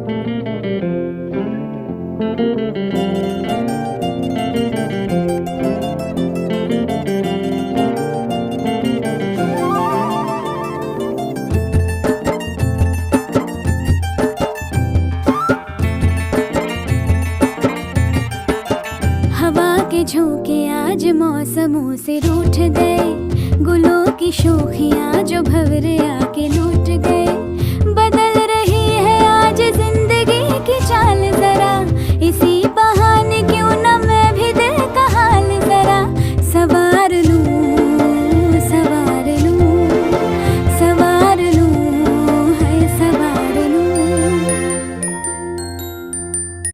हवा के झोंके आज मौसमों से रूठ गए, गुलों की शोखियाँ जो भंवरे आके लूट गए।